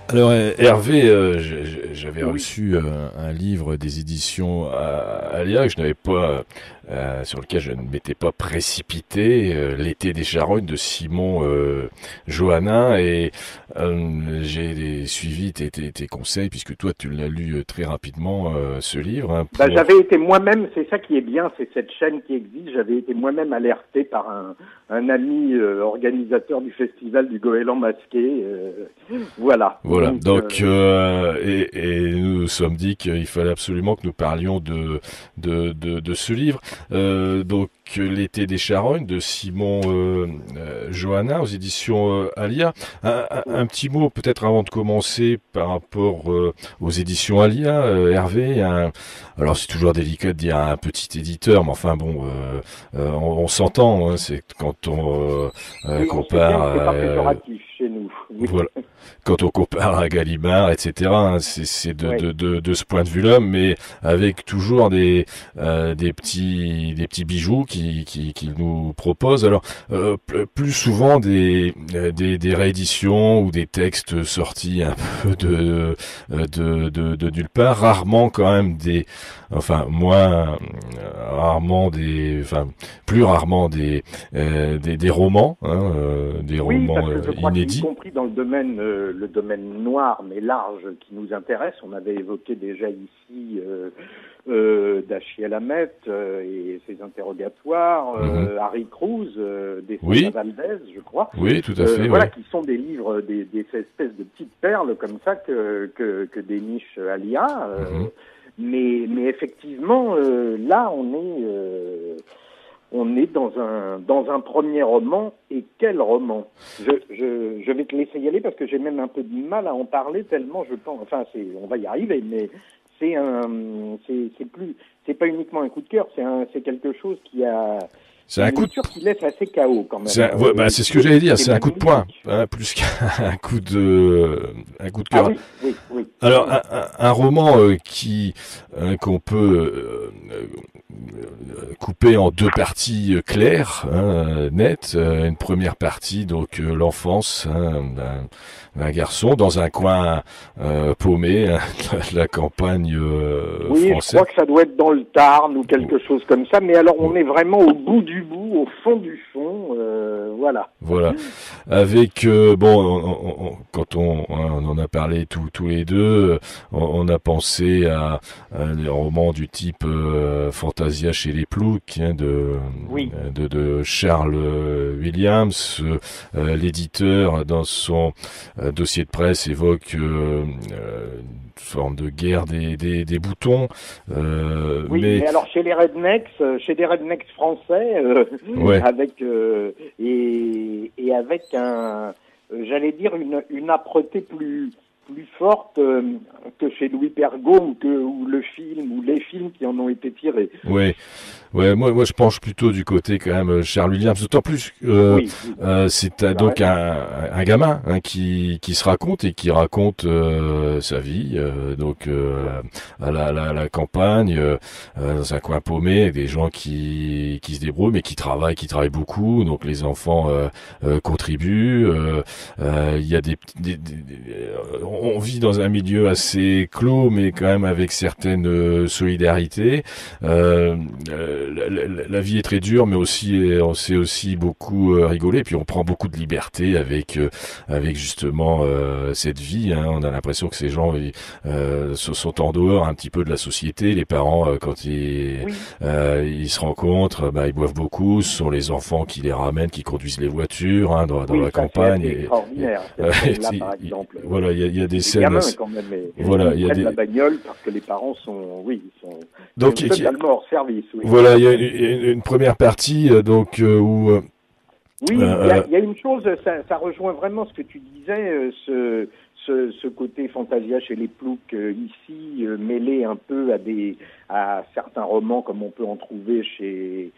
Alors Hervé, j'avais Oui, reçu un livre des éditions Alia que je n'avais pas, sur lequel je ne m'étais pas précipité, L'été des charognes de Simon Johannin, et j'ai suivi tes conseils puisque toi tu l'as lu très rapidement ce livre hein, bah, pour. j'avais été moi-même, c'est ça qui est bien, c'est cette chaîne qui existe, j'avais été moi-même alerté par un ami organisateur du festival du Goéland masqué. Voilà, Voilà, donc donc et nous nous sommes dit qu'il fallait absolument que nous parlions de ce livre. Donc L'été des charognes de Simon Johannin aux éditions Alia. Un petit mot peut-être avant de commencer par rapport aux éditions Alia, Hervé. Alors c'est toujours délicat de dire un petit éditeur, mais enfin bon, on s'entend. Hein, c'est quand on oui, on sait bien compare. que c'est pas péjoratif chez nous. Oui, Voilà, quand on compare à Gallimard, etc. Hein, c'est ouais. de ce point de vue-là, mais avec toujours des petits bijoux qui nous proposent. Alors plus souvent des rééditions ou des textes sortis un peu de nulle part, rarement quand même enfin moins rarement enfin plus rarement des romans, hein, des Oui, romans parce que je crois qu'y inédits. compris dans le domaine noir, mais large, qui nous intéresse, on avait évoqué déjà ici Dachiel Hamet et ses interrogatoires, Mhm. Harry Cruz, des Sosa Oui, Valdez, je crois, oui, tout à fait, voilà, ouais. qui sont des livres, des espèces de petites perles comme ça que déniche Alia. Mhm. Mais effectivement, là, on est dans un premier roman, et quel roman. Je vais te laisser y aller parce que j'ai même un peu de mal à en parler tellement je pense, enfin on va y arriver, mais c'est plus, c'est pas uniquement un coup de cœur, c'est quelque chose C'est c'est un une coup de, lecture qui laisse assez KO quand même, ouais, bah, c'est ce que j'allais dire, c'est c'est un coup de poing, magnifique. hein, plus qu'un un coup de Ah cœur. oui, oui, oui. Alors, Hum. un roman qu'on peut couper en deux parties claires, hein, nettes. Une première partie, donc l'enfance hein, d'un garçon dans un coin paumé hein, de la campagne Oui, je française. crois que ça doit être dans le Tarn ou quelque chose comme ça, mais alors on est vraiment au bout du bout, au fond du fond, voilà. Voilà. Avec bon, quand on en a parlé tous les deux, on a pensé à des romans du type Fantasia chez les Ploucs hein, Oui, de Charles Williams. L'éditeur dans son dossier de presse évoque une forme de guerre des boutons, oui, mais mais alors chez les rednecks français, ouais. avec et avec j'allais dire une âpreté plus forte que chez Louis Pergaud ou le film ou les films qui en ont été tirés. Ouais, ouais, moi je penche plutôt du côté quand même Charles Williams, d'autant plus Oui, oui, c'est tu as donc raison. un gamin hein, qui se raconte et qui raconte sa vie, donc à la campagne, dans un coin paumé, avec des gens qui se débrouillent, mais qui travaillent beaucoup, donc les enfants contribuent. Il y a on vit dans un milieu assez clos, mais quand même avec certaines solidarités. La vie est très dure, mais aussi on sait aussi beaucoup rigoler. Puis on prend beaucoup de liberté avec justement cette vie. Hein. On a l'impression que ces gens sont en dehors un petit peu de la société. Les parents, quand Oui, ils se rencontrent, bah, ils boivent beaucoup. Ce sont les enfants qui les ramènent, qui conduisent les voitures hein, dans oui, la ça c'est campagne. assez extraordinaire Euh, cette scène-là par exemple. voilà, il y a des C'est des scènes. gamins quand même, mais Voilà, ils il y a prennent la des bagnole parce que les parents sont, oui, ils sont donc totalement hors service, oui. voilà, il y a une première partie donc où Oui, euh, il y a une chose, ça rejoint vraiment ce que tu disais, ce côté fantasia chez les ploucs ici, mêlé un peu à certains romans comme on peut en trouver chez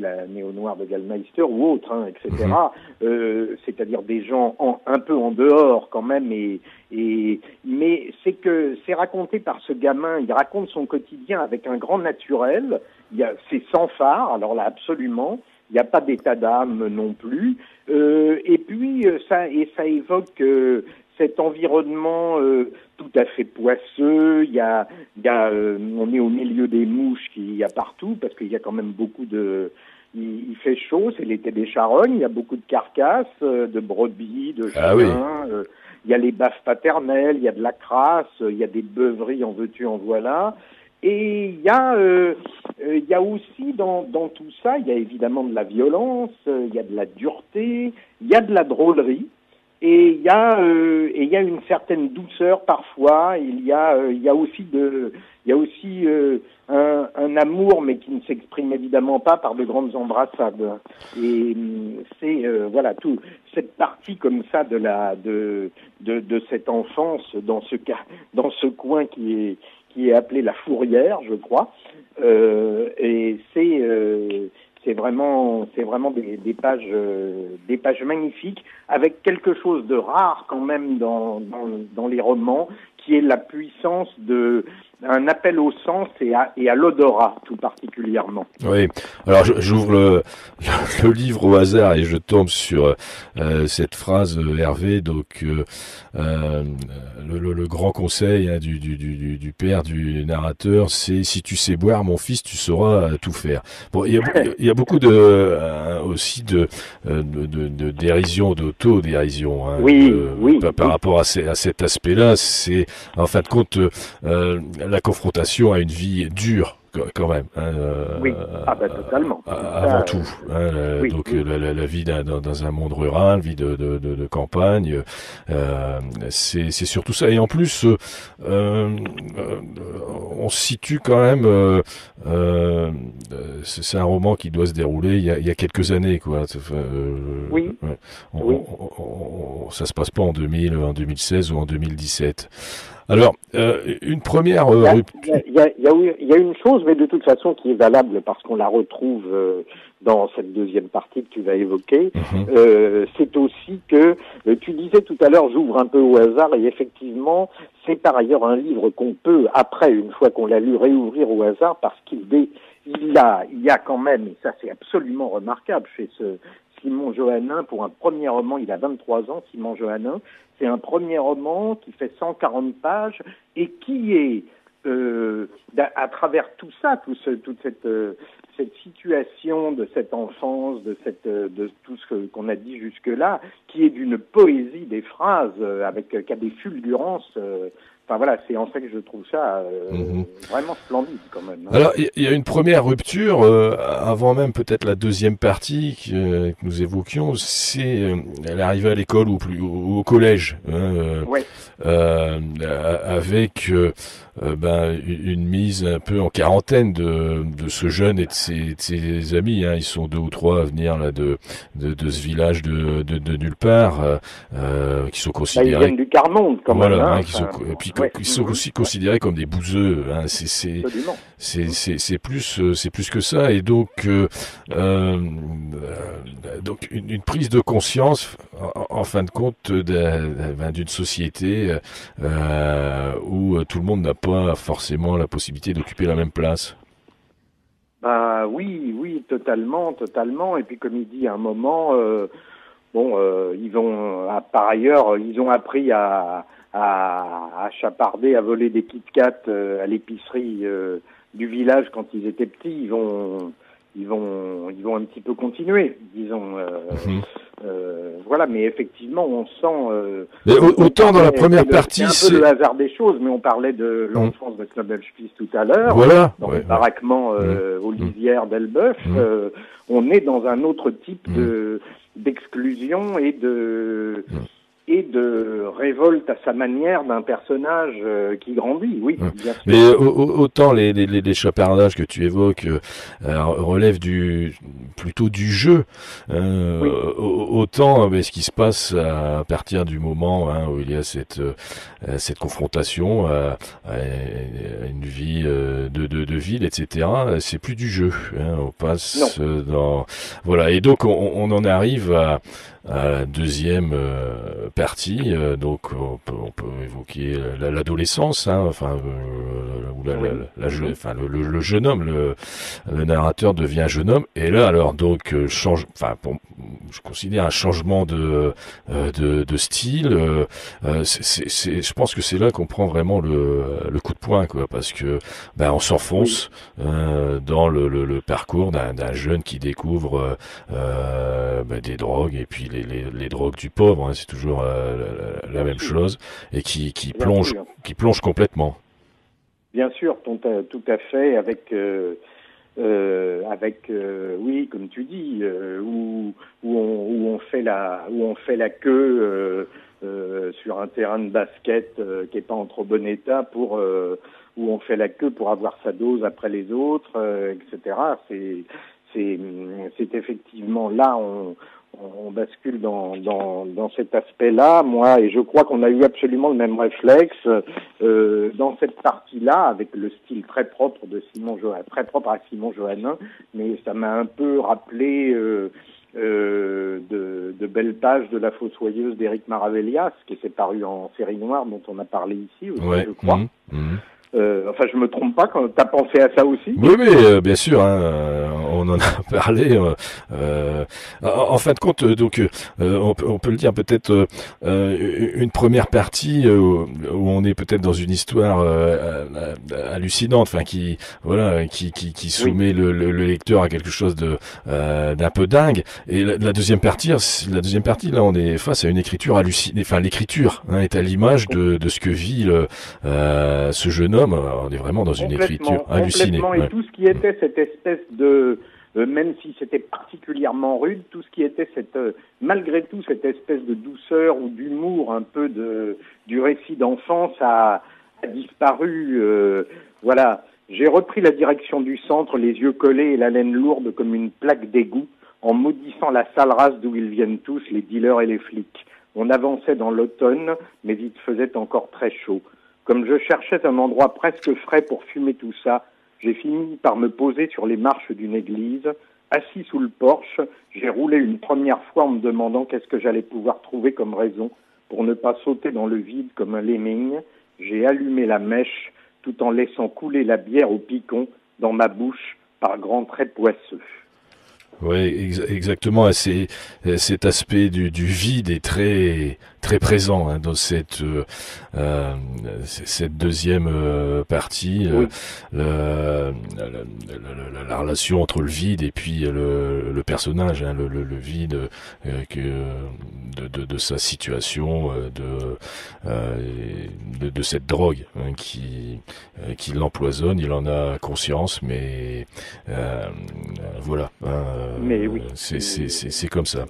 la néo-noire de Gallmeister ou autres, hein, mhm, etc. C'est-à-dire des gens un peu en dehors quand même, mais c'est que c'est raconté par ce gamin, il raconte son quotidien avec un grand naturel, c'est sans phare, alors là absolument. Il n'y a pas d'état d'âme non plus. Et puis ça évoque cet environnement tout à fait poisseux. On est au milieu des mouches qu'il y a partout, parce qu'il y a quand même beaucoup de... Il fait chaud, c'est l'été des charognes, il y a beaucoup de carcasses, de brebis, de chiens, Ah oui. Il y a les baffes paternelles, il y a de la crasse, il y a des beuveries, en veux-tu, en voilà. Et il y a aussi dans tout ça, il y a évidemment de la violence, il y a de la dureté, il y a de la drôlerie. Et il y a une certaine douceur parfois. Il y a aussi un amour, mais qui ne s'exprime évidemment pas par de grandes embrassades. Et c'est voilà tout cette partie comme ça de cette enfance dans ce coin qui est appelé la Fourrière, je crois. Et c'est vraiment des pages magnifiques, avec quelque chose de rare quand même dans les romans, qui est la puissance un appel au sens et à l'odorat tout particulièrement. Oui. Alors j'ouvre le livre au hasard et je tombe sur cette phrase, Hervé. Donc le grand conseil, hein, du père du narrateur, c'est: si tu sais boire, mon fils, tu sauras tout faire. Bon, il y a beaucoup aussi de dérision, d'auto-dérision. Hein, oui. Par rapport à cet aspect-là, c'est en fin de compte la confrontation à une vie dure quand même. Hein, totalement. Avant tout. Hein, oui, donc oui. La vie dans un monde rural, vie de campagne, c'est surtout ça. Et en plus, on se situe quand même. C'est un roman qui doit se dérouler il y a quelques années, quoi. Oui. Ouais. Ça se passe pas en 2016 ou en 2017. Alors, une première rupture. Il y a une chose, mais de toute façon qui est valable parce qu'on la retrouve dans cette deuxième partie que tu vas évoquer. C'est aussi que tu disais tout à l'heure, j'ouvre un peu au hasard, et effectivement, c'est par ailleurs un livre qu'on peut, après, une fois qu'on l'a lu, réouvrir au hasard, parce qu'il y a quand même, et ça c'est absolument remarquable chez Simon Johannin, pour un premier roman, il a 23 ans, Simon Johannin. C'est un premier roman qui fait 140 pages et qui est, à travers tout ça, toute cette situation de cette enfance, de tout ce qu'on a dit jusque-là, qui est d'une poésie des phrases, qui a des fulgurances. Enfin voilà, c'est en fait que je trouve ça vraiment splendide quand même. Hein. Alors, il y a une première rupture, avant même peut-être la deuxième partie que nous évoquions, c'est l'arrivée à l'école ou au collège, hein, ouais. avec une mise un peu en quarantaine de ce jeune et de ses amis. Hein. Ils sont 2 ou 3 à venir là de ce village de nulle part, qui sont considérés. Ils viennent du quart-monde quand même. Voilà, hein, qui sont aussi considérés comme des bouseux. Hein. C'est plus que ça. Et donc une prise de conscience en fin de compte d'une société où tout le monde n'a pas forcément la possibilité d'occuper la même place. Bah oui, totalement. Et puis comme il dit à un moment, par ailleurs, ils ont appris à chaparder, à voler des Kit Kat à l'épicerie du village quand ils étaient petits. Ils vont un petit peu continuer, disons. Voilà, mais effectivement, on sent. Mais autant dans la première partie, c'est un peu le hasard des choses, mais on parlait de l'enfance de Knobelspiess tout à l'heure. Voilà. Dans le baraquement Olivière d'Elbeuf, on est dans un autre type d'exclusion et de révolte à sa manière d'un personnage qui grandit, oui. Bien sûr. Mais autant les chapardages que tu évoques relèvent plutôt du jeu, autant ce qui se passe à partir du moment où il y a cette confrontation à une vie de ville, etc. C'est plus du jeu. Hein, on passe voilà. Et donc on en arrive à la deuxième partie. Donc on peut évoquer l'adolescence, hein, enfin où enfin le jeune homme, le narrateur devient jeune homme. Et là alors donc je considère un changement de style. Je pense que c'est là qu'on prend vraiment le coup de poing, quoi, parce que on s'enfonce dans le parcours d'un jeune qui découvre des drogues, et puis les drogues du pauvre, hein, c'est toujours la même chose, et qui plonge complètement. Bien sûr, tout à fait, oui, comme tu dis, où on fait la queue sur un terrain de basket qui est pas en trop bon état, où on fait la queue pour avoir sa dose après les autres, etc. C'est effectivement là on bascule dans cet aspect-là, moi, et je crois qu'on a eu absolument le même réflexe dans cette partie-là, avec le style très propre à Simon Johannin, mais ça m'a un peu rappelé de belles pages de La Fossoyeuse d'Éric Maravellias, qui était paru en série noire, dont on a parlé ici aussi, je crois. Enfin, je me trompe pas, quand t'as pensé à ça aussi? Oui, bien sûr, hein, on en a parlé. En fin de compte, donc, on peut le dire, peut-être une première partie où on est peut-être dans une histoire hallucinante, enfin qui soumet le lecteur à quelque chose d'un peu dingue. Et la deuxième partie, là, on est face à une écriture hallucinée. Enfin, l'écriture est à l'image de ce que vit ce jeune homme. On est vraiment dans une écriture hallucinée. Et tout ce qui était cette espèce de, même si c'était particulièrement rude, tout ce qui était malgré tout cette espèce de douceur ou d'humour un peu du récit d'enfance a disparu. Voilà. J'ai repris la direction du centre, les yeux collés et la laine lourde comme une plaque d'égout, en maudissant la sale race d'où ils viennent tous, les dealers et les flics. On avançait dans l'automne, mais il faisait encore très chaud. Comme je cherchais un endroit presque frais pour fumer tout ça, j'ai fini par me poser sur les marches d'une église. Assis sous le porche, j'ai roulé une première fois en me demandant qu'est-ce que j'allais pouvoir trouver comme raison pour ne pas sauter dans le vide comme un lemming. J'ai allumé la mèche tout en laissant couler la bière au picon dans ma bouche par grands traits poisseux. Oui, exactement. Cet aspect du vide est très très présent dans cette deuxième partie. Oui. La relation entre le vide et puis le personnage, le vide de sa situation, de cette drogue qui l'empoisonne. Il en a conscience, mais voilà. Mais oui, c'est comme ça.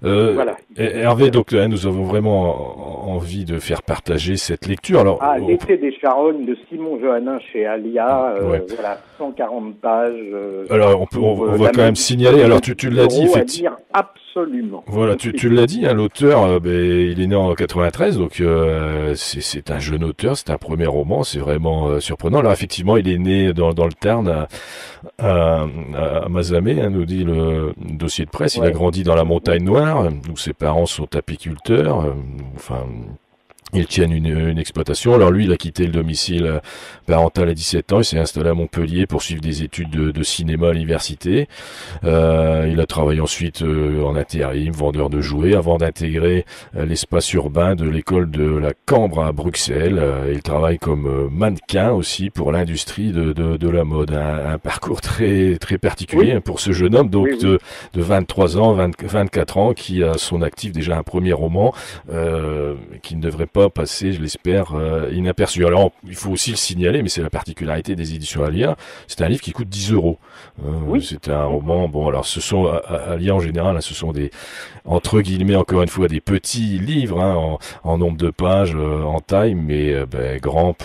Voilà. Hervé, donc nous avons vraiment envie de faire partager cette lecture. Alors, L'été des Charognes de Simon Johannin chez Alia, voilà, 140 pages. Alors on va quand même signaler. Alors tu l'as dit, effectivement. Absolument. Voilà, tu l'as dit, l'auteur, il est né en 93, donc c'est un jeune auteur, c'est un premier roman, c'est vraiment surprenant. Alors effectivement, il est né dans le Tarn à Mazamet, nous dit le dossier de presse. Il a grandi dans la Montagne Noire, où ses parents sont apiculteurs, ils tiennent une exploitation. Alors lui, il a quitté le domicile parental à 17 ans. Il s'est installé à Montpellier pour suivre des études de cinéma à l'université. Il a travaillé ensuite en intérim, vendeur de jouets, avant d'intégrer l'espace urbain de l'école de la Cambre à Bruxelles. Il travaille comme mannequin aussi pour l'industrie de la mode. Un parcours très très particulier pour ce jeune homme, donc de 23 ans, 24 ans, qui a à son actif déjà un premier roman qui ne devrait pas passer, je l'espère, inaperçu. Alors, il faut aussi le signaler, mais c'est la particularité des éditions Alia, c'est un livre qui coûte 10 €. C'est un roman, alors ce sont, Alia en général, ce sont des, entre guillemets, encore une fois, des petits livres, en nombre de pages, en taille, mais grand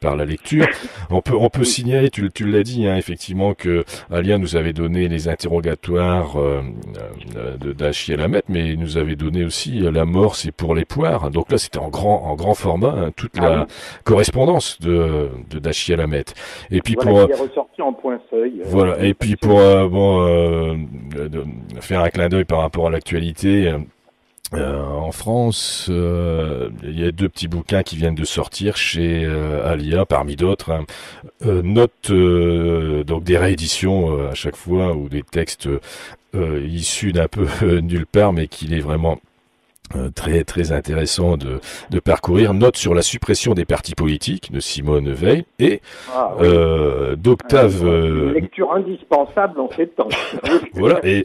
par la lecture. On peut signaler, tu l'as dit, effectivement, que Alia nous avait donné les interrogatoires d'Achille Lamette, mais il nous avait donné aussi La mort, c'est pour les poires. Donc là, c'était en grand format, toute la correspondance de d'Achille Lamette. Et puis qui est ressorti en point feuille. Voilà. Et puis pour faire un clin d'œil par rapport à l'actualité. En France, il y a 2 petits bouquins qui viennent de sortir chez Alia, parmi d'autres. Hein. Note donc des rééditions à chaque fois ou des textes issus d'un peu nulle part, mais qu'il est vraiment très très intéressant de parcourir. Note sur la suppression des partis politiques de Simone Veil et Oui. d'Octave. Une lecture indispensable en ces temps. Voilà, et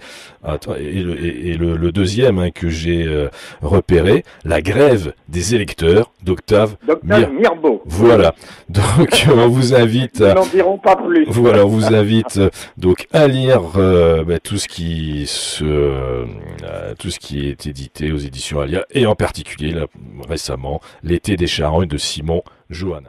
le deuxième hein, que j'ai repéré, La grève des électeurs d'Octave Mirbeau. Voilà, donc on vous invite Nous n'en dirons pas plus. Voilà, on vous invite donc à lire tout ce qui est édité aux éditions Alia, et en particulier là, récemment L'été des charognes de Simon Johannin.